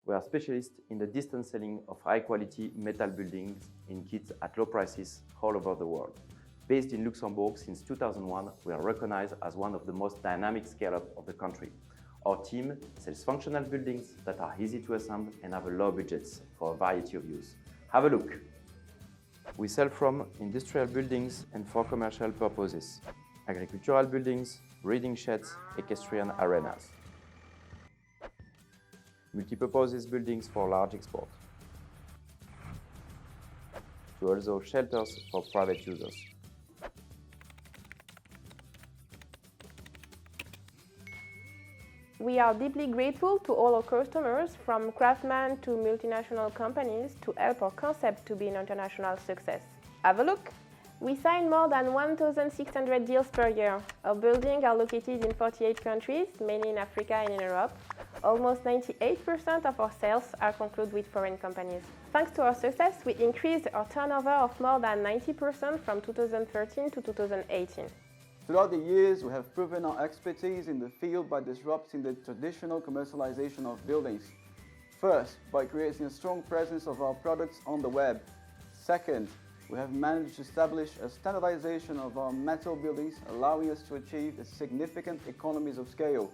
We are specialists in the distance selling of high-quality metal buildings in kits at low prices all over the world. Based in Luxembourg since 2001, we are recognized as one of the most dynamic scale-up of the country. Our team sells functional buildings that are easy to assemble and have low budgets for a variety of use. Have a look. We sell from industrial buildings and for commercial purposes, agricultural buildings, reading sheds, equestrian arenas, multi-purposes buildings for large export, to also shelters for private users. We are deeply grateful to all our customers, from craftsmen to multinational companies, to help our concept to be an international success. Have a look! We sign more than 1,600 deals per year. Our buildings are located in 48 countries, mainly in Africa and in Europe. Almost 98% of our sales are concluded with foreign companies. Thanks to our success, we increased our turnover of more than 90% from 2013 to 2018. Throughout the years, we have proven our expertise in the field by disrupting the traditional commercialization of buildings. First, by creating a strong presence of our products on the web. Second, we have managed to establish a standardization of our metal buildings, allowing us to achieve significant economies of scale.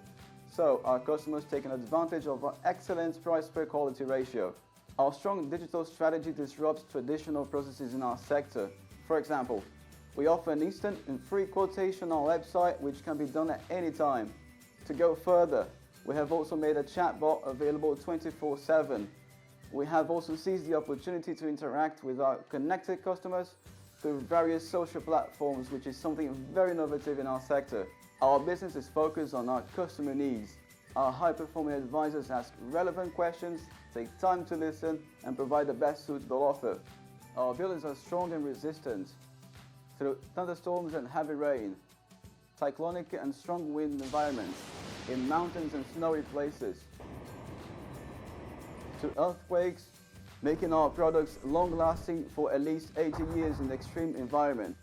So, our customers take advantage of our excellent price per quality ratio. Our strong digital strategy disrupts traditional processes in our sector. For example, we offer an instant and free quotation on our website, which can be done at any time. To go further, we have also made a chatbot available 24/7. We have also seized the opportunity to interact with our connected customers through various social platforms, which is something very innovative in our sector. Our business is focused on our customer needs. Our high-performing advisors ask relevant questions, take time to listen, and provide the best suitable offer. Our buildings are strong and resistant through thunderstorms and heavy rain, cyclonic and strong wind environments, in mountains and snowy places, to earthquakes, making our products long-lasting for at least 80 years in extreme environment.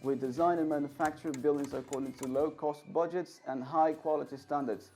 We design and manufacture buildings according to low-cost budgets and high-quality standards.